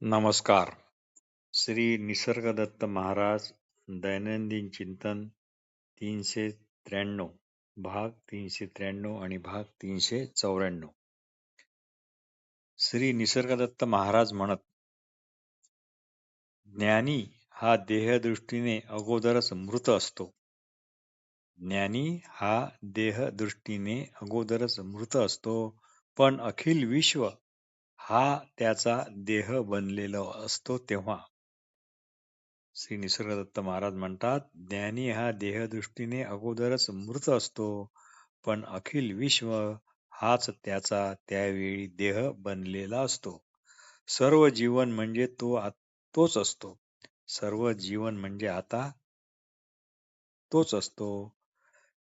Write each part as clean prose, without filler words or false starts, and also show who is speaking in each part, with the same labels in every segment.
Speaker 1: नमस्कार. श्री निसर्गदत्त महाराज दैनंदिन चिंतन 393 भाग 393 आणि भाग 394. श्री निसर्गदत्त महाराज म्हणत, ज्ञानी हा देहदृष्टीने अगोदरच मृत असतो. ज्ञानी हा देहदृष्टीने अगोदरच मृत असतो, पण अखिल विश्व हा त्याचा देह बनलेला असतो तेव्हा. श्री निसर्गदत्त महाराज म्हणतात, ज्ञानी हा देहदृष्टीने अगोदरच मृत असतो, पण अखिल विश्व हाच त्याचा त्यावेळी देह बनलेला असतो. सर्व जीवन म्हणजे तोच असतो. सर्व जीवन म्हणजे आता तोच असतो.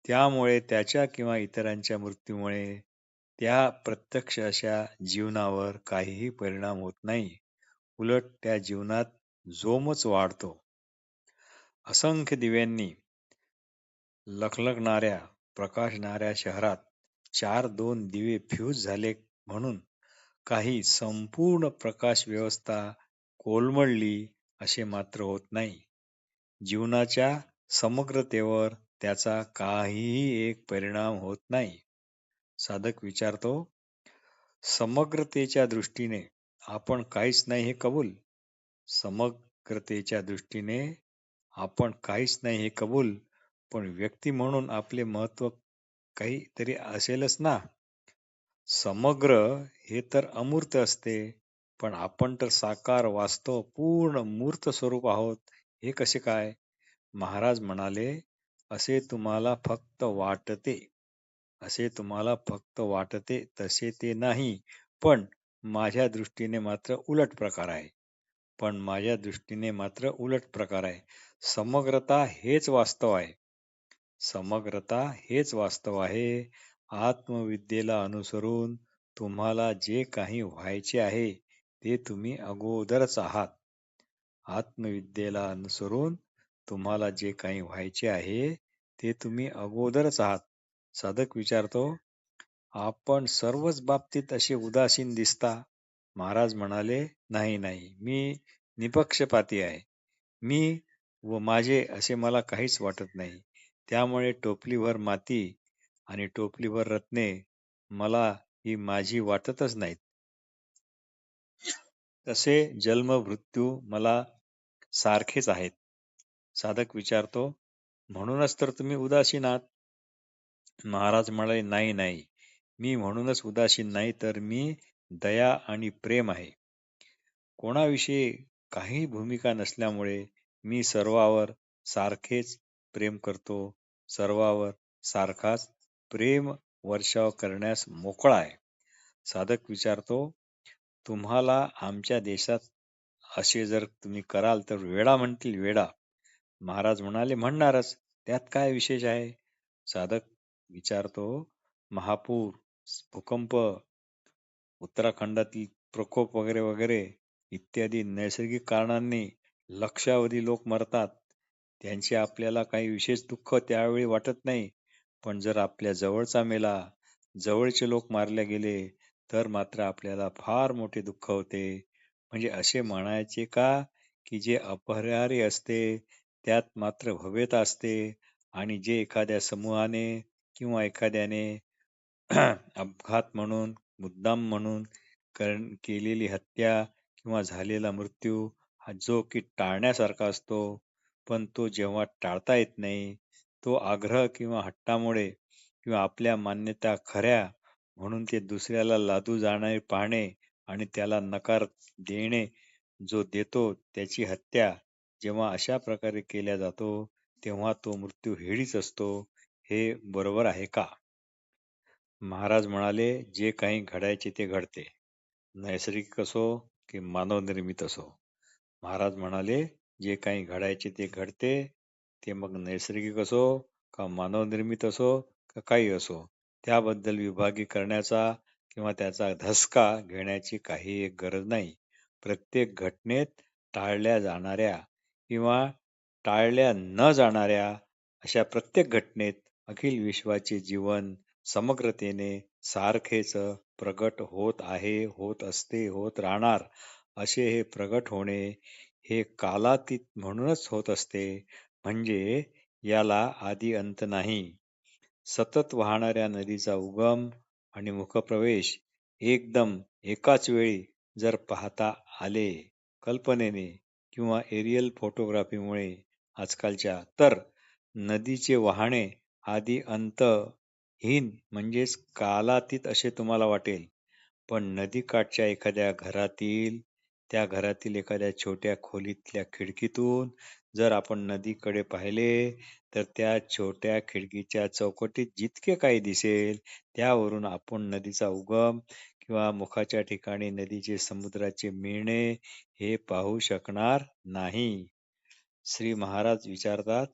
Speaker 1: त्यामुळे त्याच्या किंवा इतरांच्या मृत्यूमुळे त्या प्रत्यक्ष अशा जीवनावर काहीही परिणाम होत नाही. उलट त्या जीवनात जोमच वाढतो. असंख्य दिव्यांनी लखलखणाऱ्या प्रकाशणाऱ्या शहरात 4-2 दिवे फ्यूज झाले म्हणून काही संपूर्ण प्रकाश व्यवस्था कोलमडली असे मात्र होत नाही. जीवनाच्या समग्रतेवर त्याचा काहीही एक परिणाम होत नाही. साधक विचारतो, समग्रतेच्या दृष्टीने आपण काहीच नाही हे कबूल. समग्रतेच्या दृष्टीने आपण काहीच नाही हे कबूल, पण व्यक्ती म्हणून आपले महत्त्व काहीतरी असेलच ना. समग्र हे तर अमूर्त असते, पण आपण तर साकार, वास्तव, पूर्ण मूर्त स्वरूप आहोत. हे कसे काय? महाराज म्हणाले, असे तुम्हाला फक्त वाटते. असे तुम्हाला फक्त वाटते तसे ते नाही, पण माझ्या दृष्टीने मात्र उलट प्रकार आहे. समग्रता हेच वास्तव आहे. समग्रता हेच वास्तव आहे. आत्मविद्येला अनुसरून तुम्हाला जे काही व्हायचे आहे ते तुम्ही अगोदरच आहात. आत्मविद्येला अनुसरून तुम्हाला जे काही व्हायचे आहे ते तुम्ही अगोदरच आहात. साधक विचारतो, आपण सर्वच बाबतीत असे उदासीन दिसता. महाराज म्हणाले, नाही, मी निपक्षपाती आहे. मी व माझे असे मला काहीच वाटत नाही. त्यामुळे टोपलीभर माती आणि टोपलीभर रत्ने मला ही माझी वाटतच नाहीत. तसे जन्म मृत्यू मला सारखेच आहेत. साधक विचारतो, म्हणूनच तर तुम्ही उदासीन आहात. महाराज म्हणाले, नाही, मी म्हणूनच उदासीन नाही, तर मी दया आणि प्रेम आहे. कोणाविषयी काही भूमिका नसल्यामुळे मी सर्वावर सारखेच प्रेम करतो. सर्वावर सारखाच प्रेम वर्षाव करण्यास मोकळा आहे. साधक विचारतो, तुम्हाला आमच्या देशात असे जर तुम्ही कराल तर वेडा म्हणतील, वेडा. महाराज म्हणाले, म्हणणारच, त्यात काय विशेष आहे? साधक विचारतो, महापूर, भूकंप, उत्तराखंडातील प्रकोप वगैरे वगैरे इत्यादी नैसर्गिक कारणांनी लक्षावधी लोक मरतात. त्यांचे आपल्याला काही विशेष दुःख त्यावेळी वाटत नाही, पण जर आपल्या जवळचा मेला, जवळचे लोक मारले गेले, तर मात्र आपल्याला फार मोठे दुःख होते. म्हणजे असे म्हणायचे का, की जे अपरिहार्य असते त्यात मात्र भव्यता असते, आणि जे एखाद्या समूहाने किंवा एखाद्याने अपघात म्हणून, मुद्दाम म्हणून केलेली हत्या किंवा झालेला मृत्यू हा जो की टाळण्यासारखा असतो, पण तो जेव्हा टाळता येत नाही, तो आग्रह किंवा हट्टामुळे किंवा आपल्या मान्यता खऱ्या म्हणून ते दुसऱ्याला लादू जाणे पाहणे आणि त्याला नकार देणे जो देतो त्याची हत्या जेव्हा अशा प्रकारे केल्या जातो, तेव्हा तो मृत्यू हेडीच असतो. हे बरोबर आहे का? महाराज म्हणाले, जे काही घडायचे ते घडते. नैसर्गिक असो की मानवनिर्मित असो. महाराज म्हणाले, जे काही घडायचे ते घडते, ते मग नैसर्गिक असो का मानवनिर्मित असो का काही असो, त्याबद्दल विभागी करण्याचा किंवा त्याचा धसका घेण्याची काही एक गरज नाही. प्रत्येक घटनेत टाळल्या जाणाऱ्या किंवा टाळल्या न जाणाऱ्या अशा प्रत्येक घटनेत अखिल विश्वाचे जीवन समग्रतेने सारखेच प्रगट होत आहे, होत असते, होत राहणार असे हे प्रगट होणे हे कालातीत म्हणूनच होत असते, म्हणजे याला आदी अंत नाही. सतत वाहणाऱ्या नदीचा उगम आणि मुखप्रवेश एकदम एकाच वेळी जर पाहता आले कल्पनेने किंवा एरियल फोटोग्राफीमुळे आजकालच्या, तर नदीचे वाहणे आदी अंतहीन म्हणजेच कालातीत असे तुम्हाला वाटेल. पण नदीकाठच्या एखाद्या घरातील, त्या घरातील एखाद्या छोट्या खोलीतल्या खिडकीतून जर आपण नदीकडे पाहिले, तर त्या छोट्या खिडकीच्या चौकटीत जितके काही दिसेल, त्यावरून आपण नदीचा उगम किंवा मुखाच्या ठिकाणी नदीचे समुद्राचे मिळणे हे पाहू शकणार नाही. श्री महाराज विचारतात,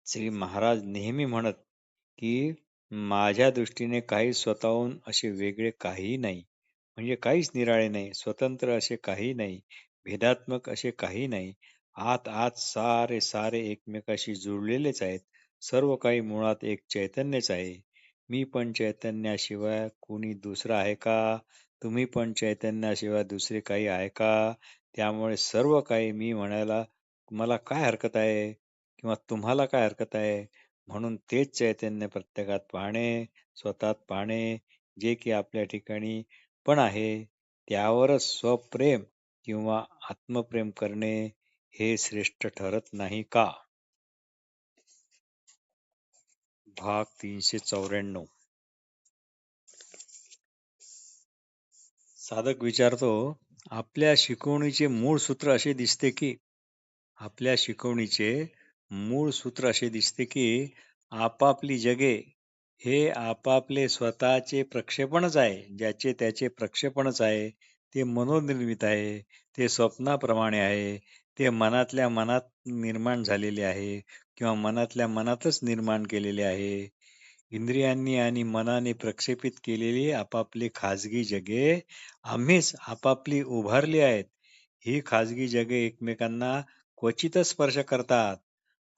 Speaker 1: श्री महाराज नेहमी म्हणत, की माझ्या दृष्टीने काही स्वतःहून असे वेगळे काहीही नाही. म्हणजे काहीच निराळे नाही, स्वतंत्र असे काही नाही, भेदात्मक असे काही नाही. आत आत सारे सारे एकमेकाशी जुळलेलेच आहेत. सर्व काही मुळात एक चैतन्यच आहे. मी पण चैतन्याशिवाय कोणी दुसरा आहे का? तुम्ही पण चैतन्याशिवाय दुसरे काही आहे का? त्यामुळे सर्व काही मी म्हणायला मला काय हरकत आहे? किंवा तुम्हाला काय हरकत आहे? म्हणून तेच चैतन्य प्रत्येकात पाहणे, स्वतःत पाहणे, जे की आपल्या ठिकाणी पण आहे, त्यावरच स्वप्रेम किंवा आत्मप्रेम करणे हे श्रेष्ठ ठरत नाही का? भाग 394. साधक विचारतो, आपल्या शिकवणीचे मूळ सूत्र असे दिसते की आपल्या शिकवणीचे मूळ सूत्र असे दिसते की आपापली जगे हे आपापले स्वतःचे प्रक्षेपणच आहे. ज्याचे त्याचे प्रक्षेपणच आहे. ते मनोनिर्मित आहे. ते स्वप्नाप्रमाणे आहे. ते मनातल्या मनात निर्माण झालेले आहे किंवा मनातल्या मनातच निर्माण केलेले आहे. इंद्रियांनी आणि मनाने प्रक्षेपित केलेली आपापली खाजगी जगे आम्हीच आपापली उभारली आहेत. ही खाजगी जगे एकमेकांना क्वचितच स्पर्श करतात.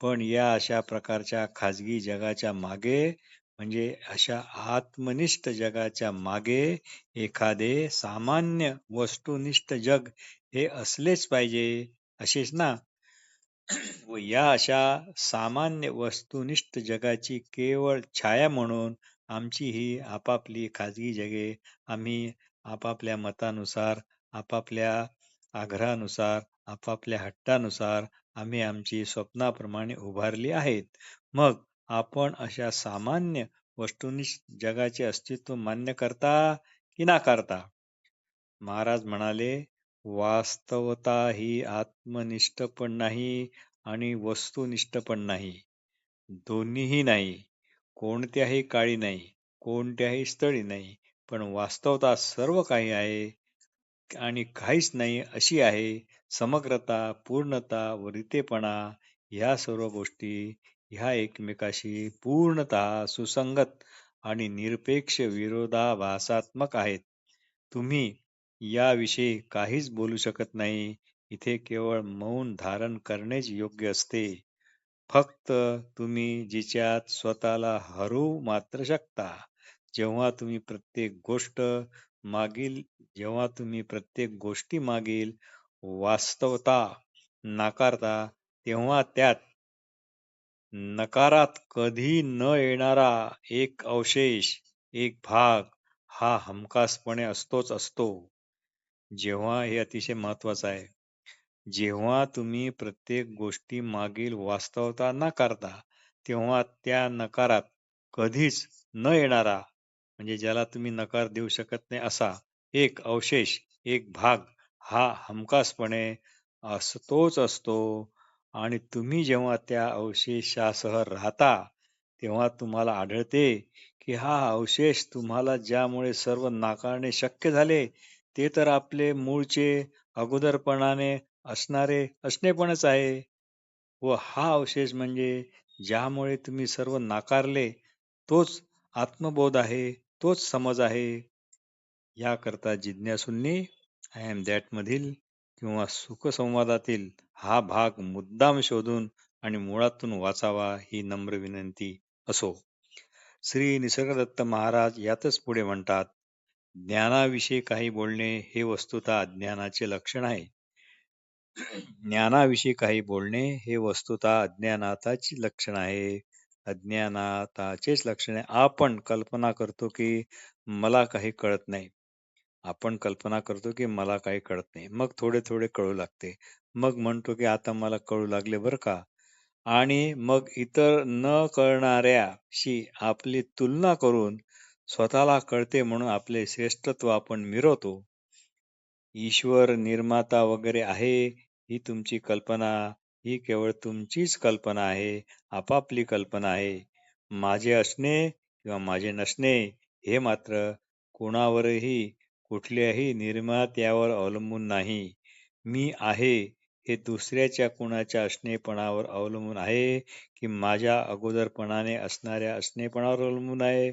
Speaker 1: पण या अशा प्रकारच्या खाजगी जगाच्या मागे, म्हणजे अशा आत्मनिष्ठ जगाच्या मागे एखादे सामान्य वस्तुनिष्ठ जग हे असलेच पाहिजे, असेच ना? व या अशा सामान्य वस्तुनिष्ठ जगाची केवळ छाया म्हणून आमची ही आपापली खाजगी जगे आम्ही आपापल्या मतानुसार, आपापल्या आग्रहानुसार, आपापल्या हट्टानुसार आम्ही आमची स्वप्नाप्रमाणे उभारली आहेत. मग आपण अशा सामान्य वस्तुनिष्ठ जगाचे अस्तित्व मान्य करता की नाकारता? महाराज म्हणाले, वास्तवता ही आत्मनिष्ठ पण नाही आणि वस्तुनिष्ठ पण नाही. दोन्हीही नाही. कोणत्याही काळी नाही, कोणत्याही स्थळी नाही. पण वास्तवता सर्व काही आहे आणि काहीच नाही अशी आहे. समग्रता, पूर्णता व रितेपणा ह्या सर्व गोष्टी ह्या एकमेकाशी पूर्णतः सुसंगत आणि निरपेक्ष विरोधाभासात्मक आहेत. तुम्ही याविषयी काहीच बोलू शकत नाही. इथे केवळ मौन धारण करणेच योग्य असते. फक्त तुम्ही जिच्यात स्वतःला हरवू मात्र शकता. जेव्हा तुम्ही प्रत्येक गोष्टी मागील वास्तवता नाकारता, तेव्हा त्यात नकारात कधी न येणारा एक अवशेष, एक भाग हा हमखासपणे असतोच असतो. जेव्हा हे अतिशय महत्वाचं आहे. जेव्हा तुम्ही प्रत्येक गोष्टी मागील वास्तवता नाकारता, तेव्हा त्या नकारात कधीच न येणारा, म्हणजे ज्याला तुम्ही नकार देऊ शकत नाही असा एक अवशेष, एक भाग हा हमखासपणे असतोच असतो. आणि तुम्ही जेव्हा त्या अवशेषासह राहता, तेव्हा तुम्हाला आढळते की हा अवशेष तुम्हाला ज्यामुळे सर्व नाकारणे शक्य झाले, ते तर आपले मूळचे अगोदरपणाने असणारे असणेपणच आहे. व हा अवशेष म्हणजे ज्यामुळे तुम्ही सर्व नाकारले, तोच आत्मबोध आहे, तोच समज आहे. याकरता जिज्ञासूंनी आय एम दॅट मधील किंवा सुखसंवादातील हा भाग मुद्दाम शोधून आणि मुळातून वाचावा ही नम्र विनंती असो. श्री निसर्गदत्त महाराज यातच पुढे म्हणतात, ज्ञानाविषयी काही बोलणे हे वस्तुतः अज्ञानाचे लक्षण आहे. ज्ञानाविषयी काही बोलणे हे वस्तुतः अज्ञानाचाची लक्षण आहे. अज्ञानाताचेच लक्षण आहे. आपण कल्पना करतो की मला काही कळत नाही. आपण कल्पना करतो की मला काही कळत नाही. मग थोडे-थोडे कळू लागते. मग म्हणतो की आता मला कळू लागले बरं का. आणि मग इतर न कळणाऱ्याशी आपली तुलना करून स्वतःला कळते म्हणून आपले श्रेष्ठत्व आपण मिरवतो. ईश्वर निर्माता वगैरे आहे, ही तुमची कल्पना, ही केवळ तुमचीच कल्पना आहे, आपापली कल्पना आहे. माझे असणे किंवा माझे नसणे हे मात्र कोणावरही, कुठल्याही निर्मात्यावर अवलंबून नाही. मी आहे हे दुसऱ्याच्या कुणाच्या असणेपणावर अवलंबून आहे, की माझ्या अगोदरपणाने असणाऱ्या असणेपणावर अवलंबून आहे.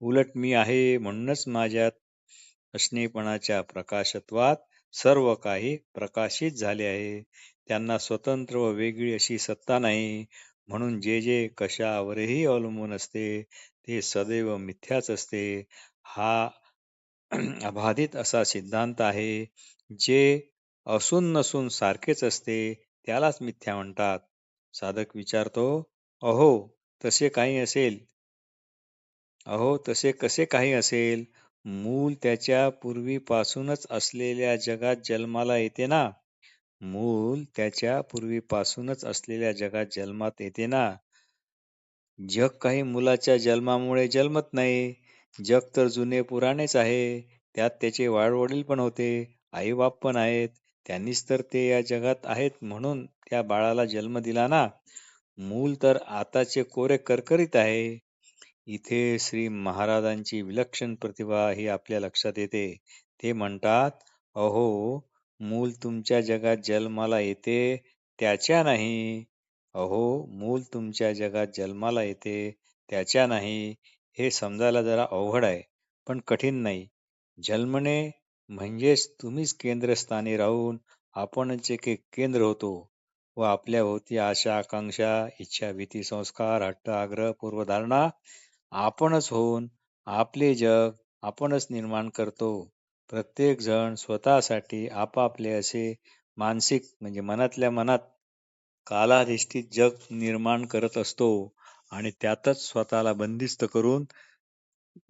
Speaker 1: उलट मी आहे म्हणूनच माझ्यात असणेपणाच्या प्रकाशत्वात सर्व काही प्रकाशित झाले आहे. त्यांना स्वतंत्र व वेगळी अशी सत्ता नाही. म्हणून जे जे कशावरही अवलंबून असते, ते सदैव मिथ्याच असते. हा अबाधित असा सिद्धांत आहे. जे असून नसून सारखेच असते, त्यालाच मिथ्या म्हणतात. साधक विचारतो, "अहो, तसे काही असेल अहो, तसे कसे काही असेल? मूल त्याच्या पूर्वीपासूनच असलेल्या जगात जन्माला येते ना. मूल त्याच्या पूर्वीपासूनच असलेल्या जगात जन्मात येते ना. जग काही मुलाच्या जन्मामुळे जन्मत नाही. जग तर जुने पुराणेच आहे. त्यात त्याचे वाडवडील पण होते, आई-बाप पण आहेत. त्यांनीच तर ते या जगात आहेत म्हणून त्या बाळाला जन्म दिला ना. मूल तर आताचे कोरे करकरीत आहे. इथे श्री महाराजांची विलक्षण प्रतिभा ही आपल्या लक्षात येते. ते म्हणतात, "अहो, मूल तुमच्या जगात जन्माला येते त्याच्या नाही. अहो, मूल तुमच्या जगात जन्माला येते त्याच्या नाही." हे समजायला जरा अवघड आहे, पण कठीण नाही. जन्मणे म्हणजेच तुम्हीच केंद्रस्थानी राहून आपणच एक एक केंद्र होतो व आपल्याभोवती आशा, आकांक्षा, इच्छा, भीती, संस्कार, हट्ट, आग्रह, पूर्वधारणा आपणच होऊन आपले जग आपणच निर्माण करतो. प्रत्येक जण स्वतःसाठी आपापले असे मानसिक म्हणजे मनातल्या मनात कालाधिष्ठित जग निर्माण करत असतो आणि त्यातच स्वतःला बंदिस्त करून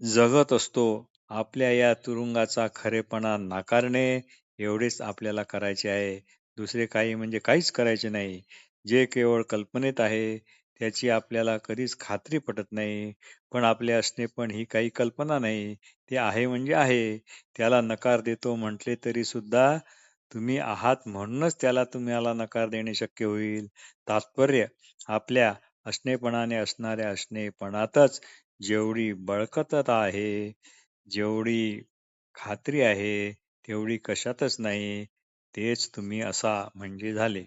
Speaker 1: जगत असतो. आपल्या या तुरुंगाचा खरेपणा नाकारणे एवढेच आपल्याला करायचे आहे. दुसरे काही म्हणजे काहीच करायचे नाही. जे केवळ कल्पनेत आहे, त्याची आपल्याला कधीच खात्री पटत नाही. पण आपले असणे पण ही काही कल्पना नाही. ते आहे म्हणजे आहे. त्याला नकार देतो म्हटले तरी सुद्धा तुम्ही आहात म्हणूनच त्याला तुम्हाला नकार देणे शक्य होईल. तात्पर्य आपल्या असणेपणाने असणाऱ्या असणेपणातच जेवढी बळकटता आहे, जेवढी खात्री आहे, तेवढी कशातच नाही. तेच तुम्ही असा म्हणजे झाले.